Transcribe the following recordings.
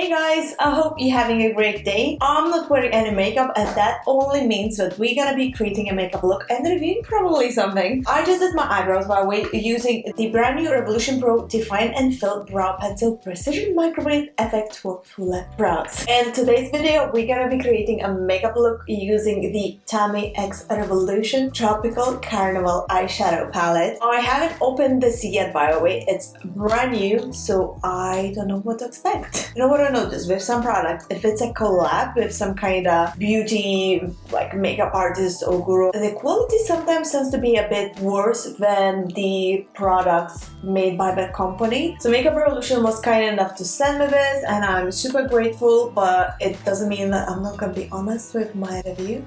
Hey guys, I hope you're having a great day. I'm not wearing any makeup and that only means that we're gonna be creating a makeup look and reviewing probably something. I just did my eyebrows by way using the brand new Revolution Pro Define and Fill Brow Pencil Precision Microblade Effect for fuller brows. In today's video, we're gonna be creating a makeup look using the TAMMY x Revolution Tropical Carnival eyeshadow palette. I haven't opened this yet, by the way. It's brand new, so I don't know what to expect. You know what I noticed with some products, if it's a collab with some kind of beauty like makeup artist or guru, the quality sometimes tends to be a bit worse than the products made by the company. So Makeup Revolution was kind enough to send me this and I'm super grateful, but it doesn't mean that I'm not gonna be honest with my review.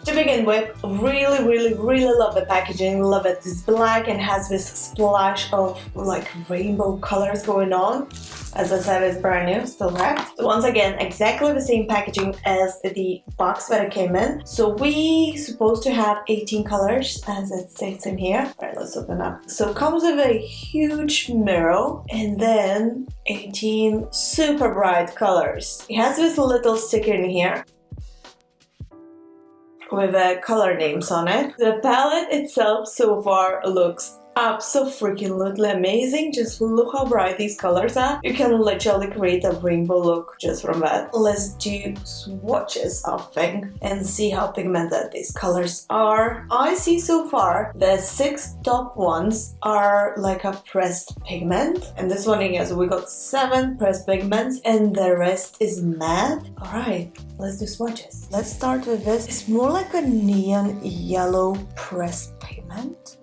To begin with, really love the packaging, love it. It's black and has this splash of like rainbow colors going on. As I said, it's brand new, still wrapped. So once again, exactly the same packaging as the box that it came in. So we supposed to have 18 colors as it states in here. Alright, let's open up. So it comes with a huge mirror and then 18 super bright colors. It has this little sticker in here with color names on it. The palette itself so far looks absolutely amazing. Just look how bright these colors are. You can literally create a rainbow look just from that. Let's do swatches of thing and see how pigmented these colors are. I see so far the 6 top ones are like a pressed pigment, and this one here, so we got 7 pressed pigments and the rest is matte. Alright, let's do swatches. Let's start with this. It's more like a neon yellow pressed pigment.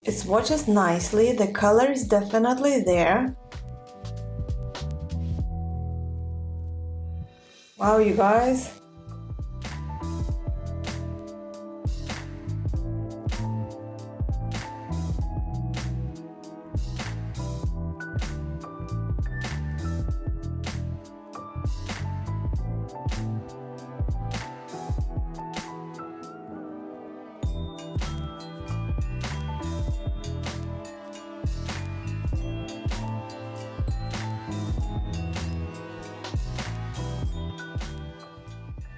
It swatches nicely, the color is definitely there. Wow, you guys.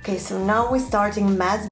Okay, so now we're starting matte.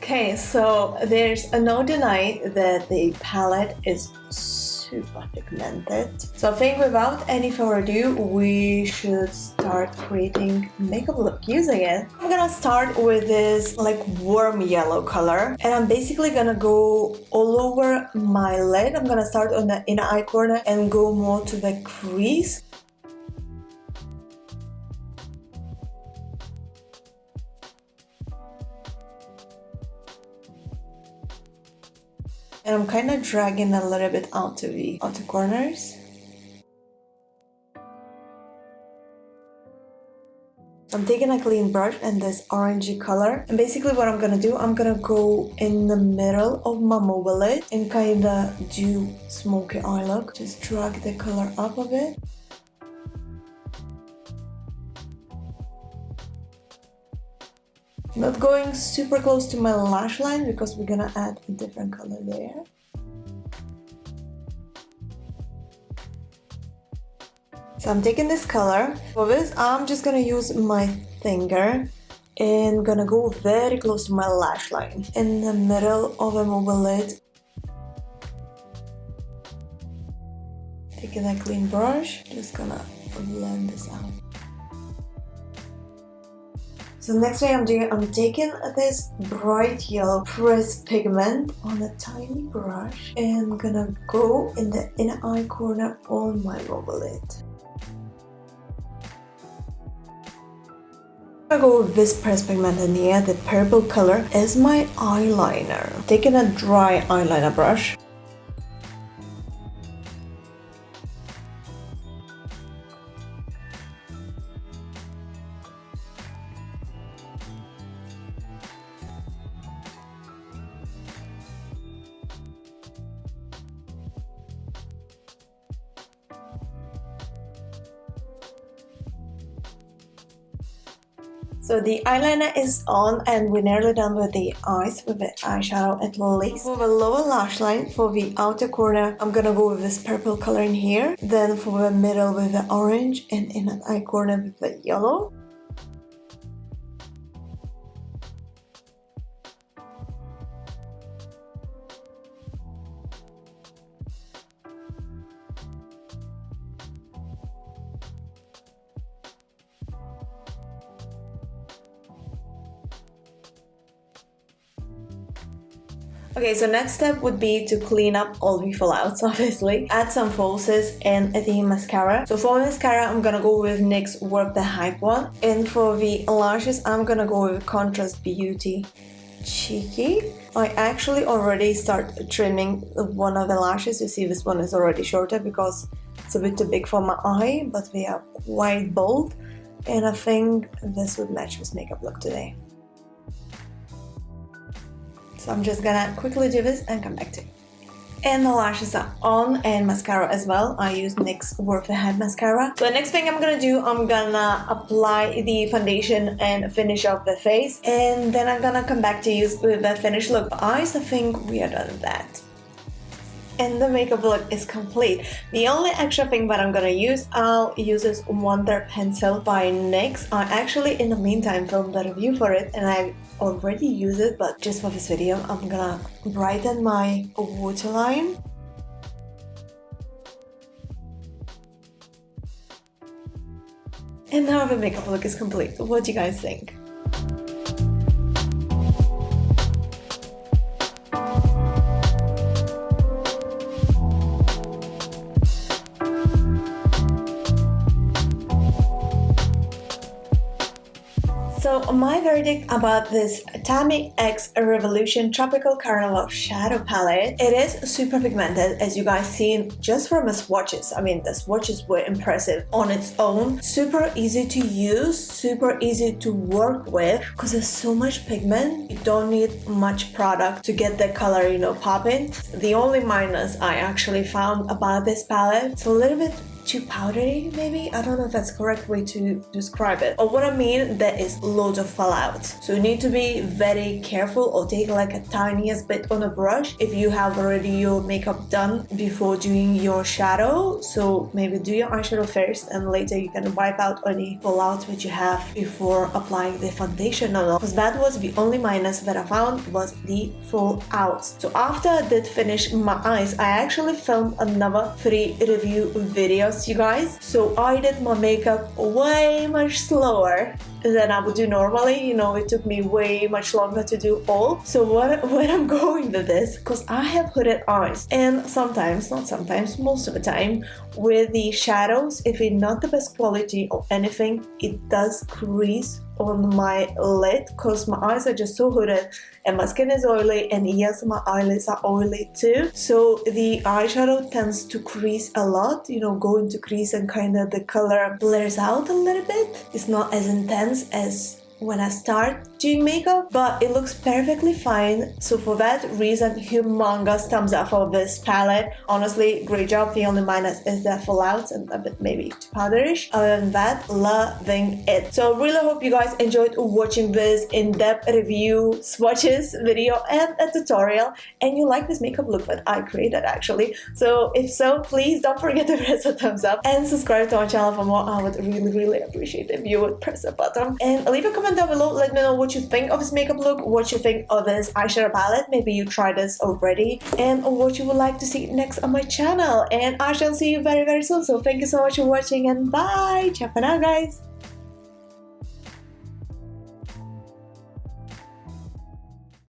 Okay, so there's no denying that the palette is super pigmented. So I think without any further ado, we should start creating makeup look using it. I'm gonna start with this like warm yellow color and I'm basically gonna go all over my lid. I'm gonna start on the inner eye corner and go more to the crease. And I'm kind of dragging a little bit out to the outer corners. So I'm taking a clean brush and this orangey color. And basically what I'm gonna do, I'm gonna go in the middle of my mobile lid and kind of do smoky eye look. Just drag the color up a bit. Not going super close to my lash line because we're gonna add a different color there. So I'm taking this color. For this, I'm just gonna use my finger and gonna go very close to my lash line in the middle of a mobile lid. Taking a clean brush, just gonna blend this out. So next thing I'm doing, I'm taking this bright yellow pressed pigment on a tiny brush and gonna go in the inner eye corner on my mobile lid. I'm gonna go with this pressed pigment in here. The purple color is my eyeliner. Taking a dry eyeliner brush. So the eyeliner is on and we're nearly done with the eyes with the eyeshadow at least. For the lower lash line, for the outer corner, I'm gonna go with this purple color in here. Then for the middle with the orange and in an eye corner with the yellow. Okay, so next step would be to clean up all the fallouts, obviously. Add some falsies and the mascara. So for mascara, I'm gonna go with NYX Work the Hype one. And for the lashes, I'm gonna go with Contrast Beauty Cheeky. I actually already start trimming one of the lashes. You see this one is already shorter because it's a bit too big for my eye, but they are quite bold. And I think this would match this makeup look today. So I'm just gonna quickly do this and come back to you. And the lashes are on and mascara as well. I use NYX Work the Hype mascara. So the next thing I'm gonna do, I'm gonna apply the foundation and finish off the face. And then I'm gonna come back to you with the finished look. Eyes, I think we are done with that. And the makeup look is complete. The only extra thing that I'm gonna use, I'll use this Wonder Pencil by NYX. I actually, in the meantime, filmed a review for it and I already use it, but just for this video, I'm gonna brighten my waterline. And now the makeup look is complete. What do you guys think? So my verdict about this TAMMY X Revolution Tropical Carnival Shadow Palette, it is super pigmented, as you guys seen just from the swatches. I mean, the swatches were impressive on its own. Super easy to use, super easy to work with, because there's so much pigment. You don't need much product to get the color, you know, popping. The only minus I actually found about this palette, it's a little bit too powdery, maybe? I don't know if that's the correct way to describe it. Or what I mean, there is loads of fallouts. So you need to be very careful or take like a tiniest bit on a brush if you have already your makeup done before doing your shadow. So maybe do your eyeshadow first and later you can wipe out any fallouts which you have before applying the foundation. Because that was the only minus that I found, was the fallouts. So after I did finish my eyes, I actually filmed another 3 review videos, you guys. So I did my makeup way much slower than I would do normally. You know, it took me way much longer to do all. So when I'm going with this, because I have hooded eyes, and sometimes, not sometimes, most of the time, with the shadows, if it's not the best quality or anything, it does crease on my lid because my eyes are just so hooded and my skin is oily, and yes, my eyelids are oily too. So the eyeshadow tends to crease a lot, you know, go into crease and kind of the color blurs out a little bit. It's not as intense as when I start doing makeup, but it looks perfectly fine. So for that reason, humongous thumbs up for this palette. Honestly, great job. The only minus is the fallouts and a bit maybe too powderish. Other than that, loving it. So really hope you guys enjoyed watching this in-depth review, swatches video and a tutorial, and you like this makeup look that I created actually. So if so, please don't forget to press a thumbs up and subscribe to my channel for more. I would really appreciate if you would press a button and leave a comment down below. Let me know what you think of this makeup look, what you think of this eyeshadow palette, maybe you tried this already, and what you would like to see next on my channel. And I shall see you very soon. So thank you so much for watching and bye. Ciao for now, guys.